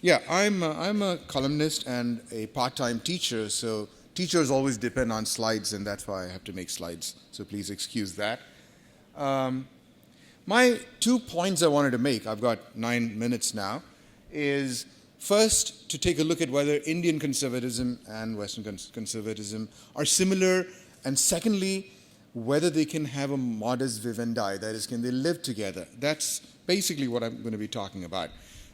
Yeah, I'm a columnist and a part-time teacher, so teachers always depend on slides, and that's why I have to make slides. So please excuse that. My 2 points I wanted to make, I've got 9 minutes now, is first to take a look at whether Indian conservatism and Western conservatism are similar, and secondly, whether they can have a modus vivendi, that is, can they live together? That's basically what I'm going to be talking about.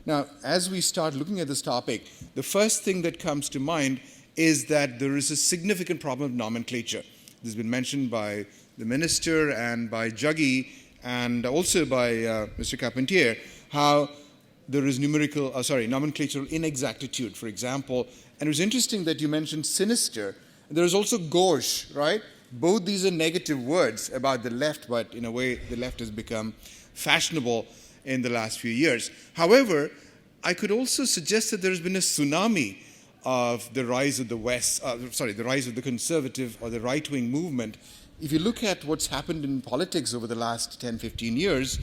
Now, as we start looking at this topic, the first thing that comes to mind is that there is a significant problem of nomenclature. This has been mentioned by the minister and by Jaggi and also by Mr. Carpentier, how there is nomenclatural inexactitude, for example. And it was interesting that you mentioned sinister. There is also gauche, right? Both these are negative words about the left, but in a way, the left has become fashionable in the last few years. However, I could also suggest that there has been a tsunami of the rise of the the rise of the conservative or the right-wing movement. If you look at what's happened in politics over the last 10, 15 years,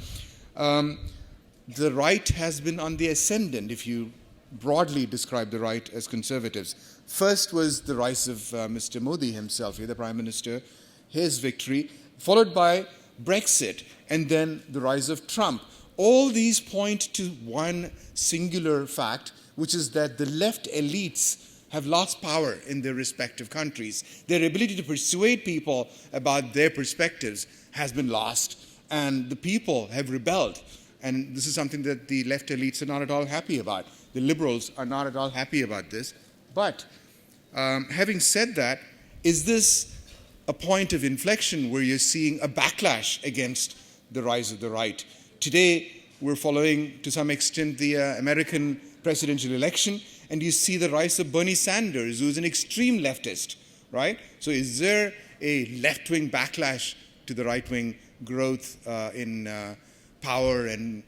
the right has been on the ascendant, if you broadly describe the right as conservatives. First was the rise of Mr. Modi himself, the Prime Minister, his victory, followed by Brexit, and then the rise of Trump. All these point to one singular fact, which is that the left elites have lost power in their respective countries. Their ability to persuade people about their perspectives has been lost, and the people have rebelled. And this is something that the left elites are not at all happy about. The liberals are not at all happy about this. But having said that, is this a point of inflection where you're seeing a backlash against the rise of the right? Today, we're following, to some extent, the American presidential election, and you see the rise of Bernie Sanders, who's an extreme leftist, right? So is there a left-wing backlash to the right-wing growth in power and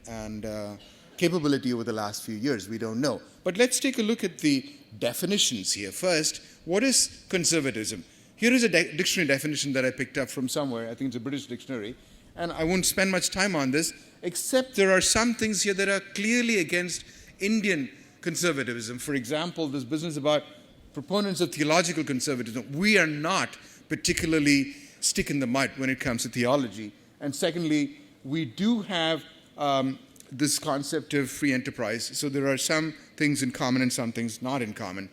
capability over the last few years? We don't know. But let's take a look at the definitions here. First, what is conservatism? Here is a dictionary definition that I picked up from somewhere. I think it's a British dictionary. And I won't spend much time on this, except there are some things here that are clearly against Indian conservatism. For example, this business about proponents of theological conservatism. We are not particularly stick in the mud when it comes to theology. And secondly, we do have this concept of free enterprise. So there are some things in common and some things not in common.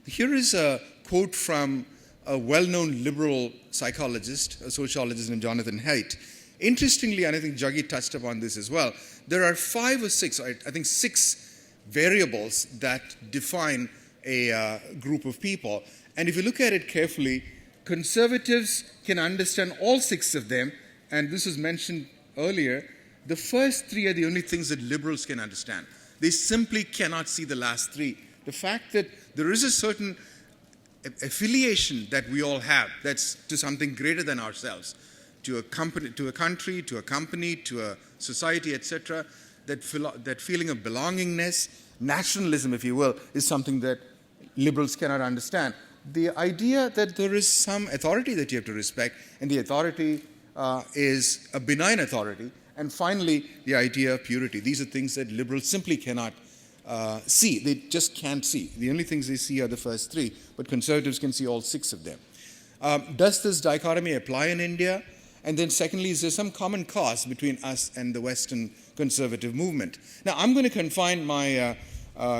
Here is a quote from a well-known liberal psychologist, a sociologist named Jonathan Haidt. Interestingly, and I think Jaggi touched upon this as well, there are 5 or 6, I think 6 variables that define a group of people. And if you look at it carefully, conservatives can understand all 6 of them, and this was mentioned earlier. The first 3 are the only things that liberals can understand. They simply cannot see the last 3. The fact that there is a certain affiliation that we all have that's to something greater than ourselves, to a company, to a country, to a company, to a society, etc., that feeling of belongingness, nationalism, if you will, is something that liberals cannot understand. The idea that there is some authority that you have to respect, and the authority is a benign authority. And finally, the idea of purity. These are things that liberals simply cannot see. They just can't see. The only things they see are the first 3, but conservatives can see all 6 of them. Does this dichotomy apply in India? And then secondly, is there some common cause between us and the Western conservative movement? Now, I'm going to confine my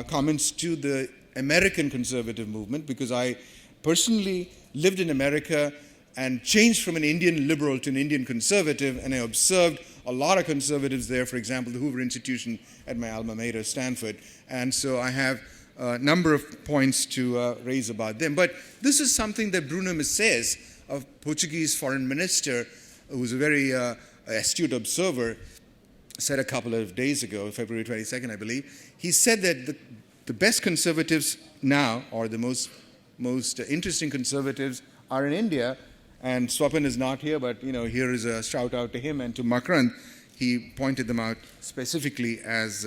comments to the American conservative movement because I personally lived in America and changed from an Indian liberal to an Indian conservative, and I observed a lot of conservatives there, for example, the Hoover Institution at my alma mater, Stanford. And so I have a number of points to raise about them. But this is something that Bruno Messias, a Portuguese foreign minister, who's a very astute observer, said a couple of days ago, February 22nd, I believe. He said that the best conservatives now, or the most interesting conservatives, are in India. And Swapan is not here, but here is a shout out to him and to Makrand. He pointed them out specifically as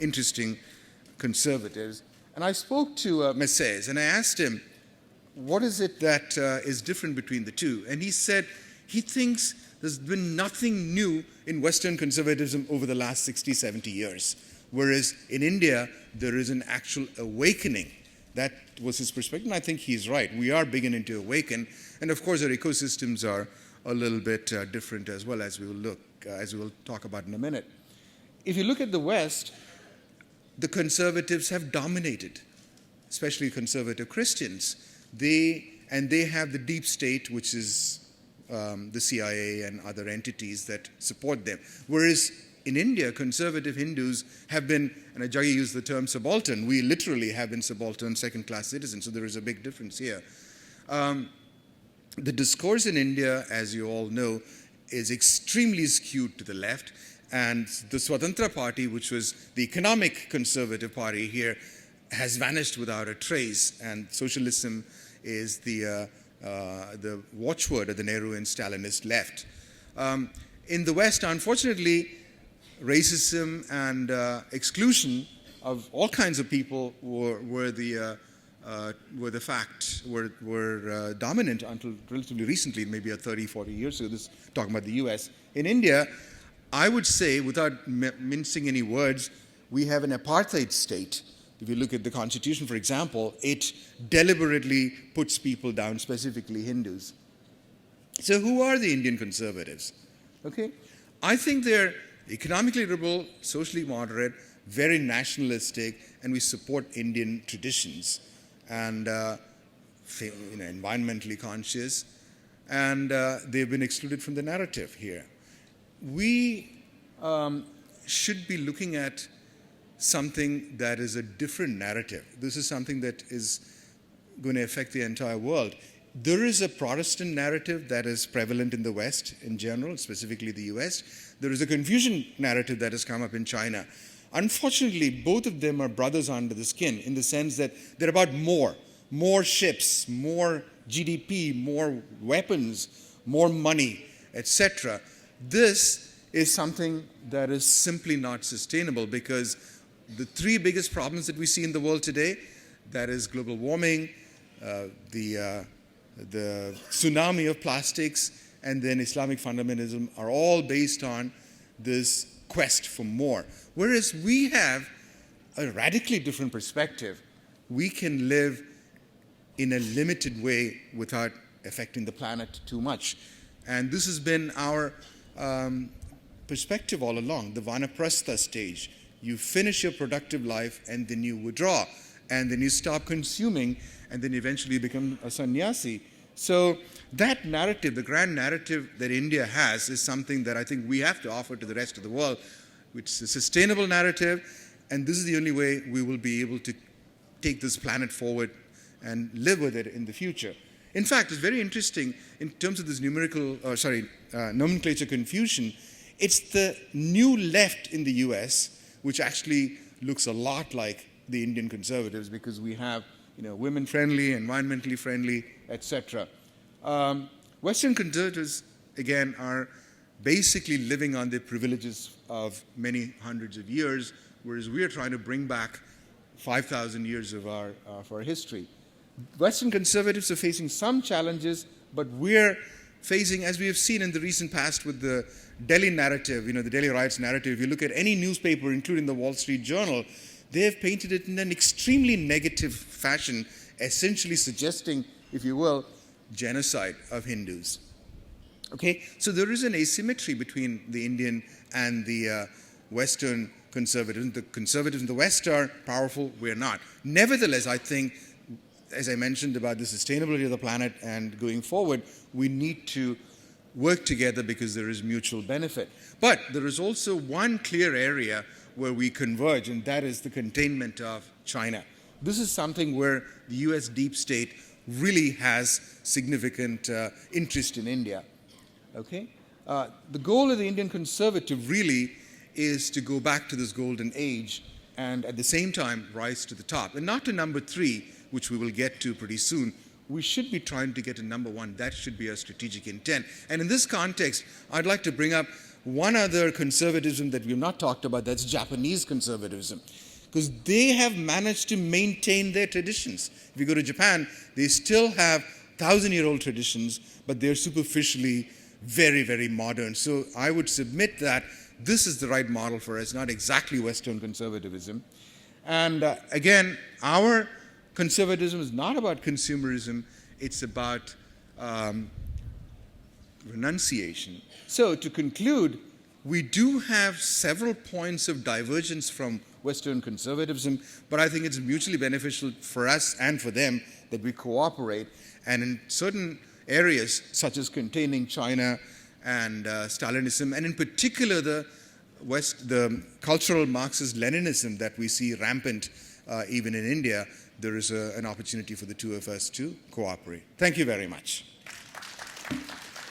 interesting conservatives. And I spoke to Messias and I asked him, what is it that is different between the two? And he said he thinks there's been nothing new in Western conservatism over the last 60, 70 years. Whereas in India, there is an actual awakening. That was his perspective, and I think he's right. We are beginning to awaken, and of course our ecosystems are a little bit different as well, as we will talk about in a minute. If you look at the West, the conservatives have dominated, especially conservative Christians. They have the deep state, which is the CIA and other entities that support them. Whereas in India, conservative Hindus have been, and Ajay used the term subaltern, we literally have been subaltern second-class citizens, so there is a big difference here. The discourse in India, as you all know, is extremely skewed to the left, and the Swatantra Party, which was the economic conservative party here, has vanished without a trace, and socialism is the watchword of the Nehru and Stalinist left. In the West, unfortunately, racism and exclusion of all kinds of people were dominant until relatively recently, maybe 30, 40 years ago. This talking about the US. In India, I would say, without mincing any words, we have an apartheid state. If you look at the Constitution, for example, it deliberately puts people down, specifically Hindus. So who are the Indian conservatives? Okay, I think they're economically liberal, socially moderate, very nationalistic, and we support Indian traditions, and environmentally conscious, and they've been excluded from the narrative here. We should be looking at something that is a different narrative. This is something that is going to affect the entire world. There is a Protestant narrative that is prevalent in the West in general, specifically the US. There is a Confucian narrative that has come up in China. Unfortunately, both of them are brothers under the skin in the sense that they're about more ships, more GDP, more weapons, more money, etc. This is something that is simply not sustainable, because the three biggest problems that we see in the world today, that is global warming, the tsunami of plastics, and then Islamic fundamentalism, are all based on this quest for more. Whereas we have a radically different perspective. We can live in a limited way without affecting the planet too much. And this has been our perspective all along, the vanaprastha stage. You finish your productive life and then you withdraw, and then you stop consuming, and then eventually become a sannyasi. So that narrative, the grand narrative that India has, is something that I think we have to offer to the rest of the world, which is a sustainable narrative, and this is the only way we will be able to take this planet forward and live with it in the future. In fact, it's very interesting in terms of this nomenclature confusion. It's the new left in the US which actually looks a lot like the Indian conservatives, because we have women-friendly, environmentally friendly, etc. Western conservatives, again, are basically living on the privileges of many hundreds of years, whereas we are trying to bring back 5,000 years of our history. Western conservatives are facing some challenges, but we're facing, as we have seen in the recent past with the Delhi narrative, the Delhi riots narrative, if you look at any newspaper, including the Wall Street Journal, they have painted it in an extremely negative fashion, essentially suggesting, if you will, genocide of Hindus. Okay, so there is an asymmetry between the Indian and the Western conservatives. The conservatives in the West are powerful, we're not. Nevertheless, I think, as I mentioned about the sustainability of the planet and going forward, we need to work together because there is mutual benefit. But there is also one clear area where we converge, and that is the containment of China. This is something where the US deep state really has significant interest in India. Okay? The goal of the Indian conservative really is to go back to this golden age and at the same time rise to the top. And not to number 3, which we will get to pretty soon. We should be trying to get to number 1. That should be our strategic intent. And in this context, I'd like to bring up one other conservatism that we've not talked about, that's Japanese conservatism. Because they have managed to maintain their traditions. If you go to Japan, they still have 1,000-year-old traditions, but they're superficially very, very modern. So I would submit that this is the right model for us, not exactly Western conservatism. And again, our conservatism is not about consumerism, it's about renunciation. So to conclude, we do have several points of divergence from Western conservatism, but I think it's mutually beneficial for us and for them that we cooperate. And in certain areas, such as containing China and Stalinism, and in particular the cultural Marxist-Leninism that we see rampant even in India, there is an opportunity for the two of us to cooperate. Thank you very much.